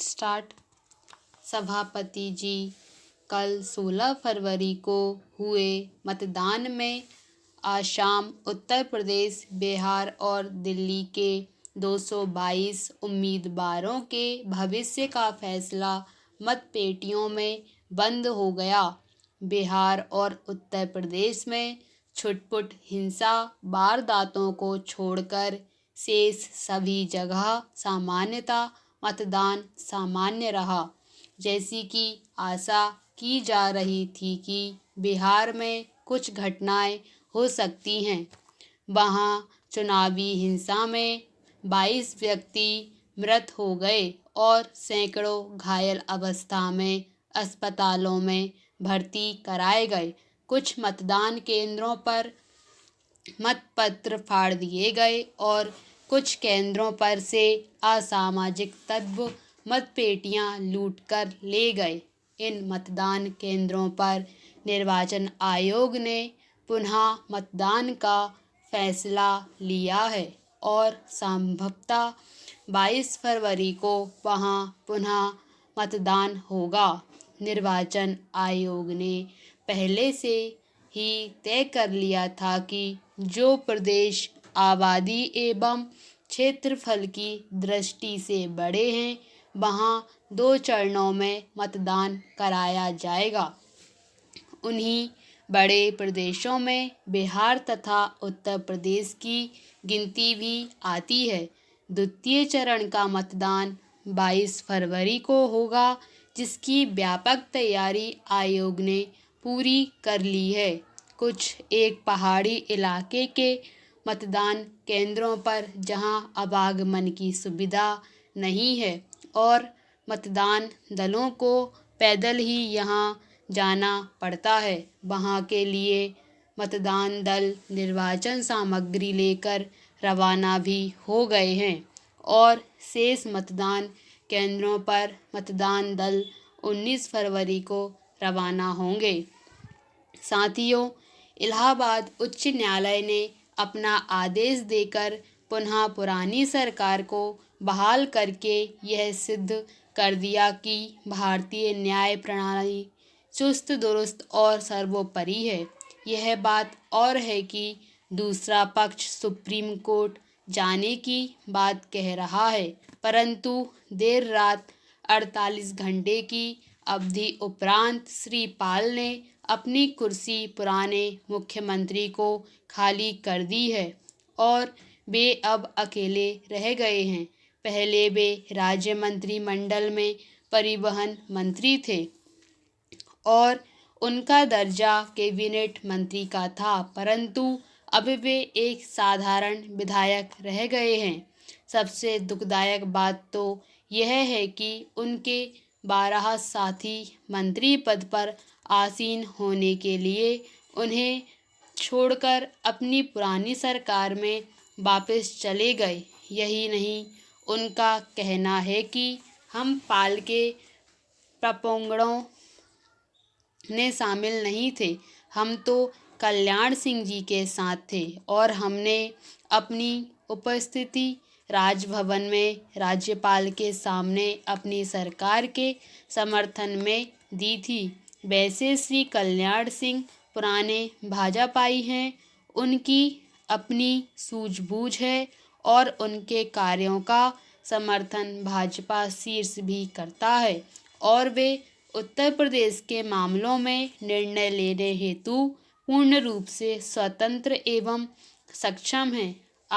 Start. सभापति जी, कल 16 फरवरी को हुए मतदान में आसाम, उत्तर प्रदेश, बिहार और दिल्ली के 222 उम्मीदवारों के भविष्य का फैसला मतपेटियों में बंद हो गया। बिहार और उत्तर प्रदेश में छुटपुट हिंसा वारदातों को छोड़कर शेष सभी जगह सामान्यतः मतदान सामान्य रहा। जैसी कि आशा की जा रही थी कि बिहार में कुछ घटनाएं हो सकती हैं, वहां चुनावी हिंसा में 22 व्यक्ति मृत हो गए और सैकड़ों घायल अवस्था में अस्पतालों में भर्ती कराए गए। कुछ मतदान केंद्रों पर मतपत्र फाड़ दिए गए और कुछ केंद्रों पर से असामाजिक तत्व मतपेटियां लूटकर ले गए। इन मतदान केंद्रों पर निर्वाचन आयोग ने पुनः मतदान का फैसला लिया है और संभवतः 22 फरवरी को वहां पुनः मतदान होगा। निर्वाचन आयोग ने पहले से ही तय कर लिया था कि जो प्रदेश आबादी एवं क्षेत्रफल की दृष्टि से बड़े हैं, वहां 2 चरणों में मतदान कराया जाएगा। उन्हीं बड़े प्रदेशों में बिहार तथा उत्तर प्रदेश की गिनती भी आती है। द्वितीय चरण का मतदान 22 फरवरी को होगा, जिसकी व्यापक तैयारी आयोग ने पूरी कर ली है। कुछ एक पहाड़ी इलाके के मतदान केंद्रों पर जहां आवागमन की सुविधा नहीं है और मतदान दलों को पैदल ही यहां जाना पड़ता है, वहां के लिए मतदान दल निर्वाचन सामग्री लेकर रवाना भी हो गए हैं और शेष मतदान केंद्रों पर मतदान दल 19 फरवरी को रवाना होंगे। साथियों, इलाहाबाद उच्च न्यायालय ने अपना आदेश देकर पुनः पुरानी सरकार को बहाल करके यह सिद्ध कर दिया कि भारतीय न्याय प्रणाली चुस्त दुरुस्त और सर्वोपरि है। यह बात और है कि दूसरा पक्ष सुप्रीम कोर्ट जाने की बात कह रहा है, परंतु देर रात 48 घंटे की अवधि उपरांत श्री पाल ने अपनी कुर्सी पुराने मुख्यमंत्री को खाली कर दी है और वे अब अकेले रह गए हैं। पहले वे राज्य मंत्रिमंडल में परिवहन मंत्री थे और उनका दर्जा कैबिनेट मंत्री का था, परंतु अब वे एक साधारण विधायक रह गए हैं। सबसे दुखदायक बात तो यह है कि उनके 12 साथी मंत्री पद पर आसीन होने के लिए उन्हें छोड़कर अपनी पुरानी सरकार में वापस चले गए। यही नहीं, उनका कहना है कि हम पाल के प्रपोंगड़ों ने शामिल नहीं थे, हम तो कल्याण सिंह जी के साथ थे और हमने अपनी उपस्थिति राजभवन में राज्यपाल के सामने अपनी सरकार के समर्थन में दी थी। वैसे श्री कल्याण सिंह पुराने भाजपाई हैं, उनकी अपनी सूझबूझ है और उनके कार्यों का समर्थन भाजपा शीर्ष भी करता है और वे उत्तर प्रदेश के मामलों में निर्णय लेने हेतु पूर्ण रूप से स्वतंत्र एवं सक्षम हैं।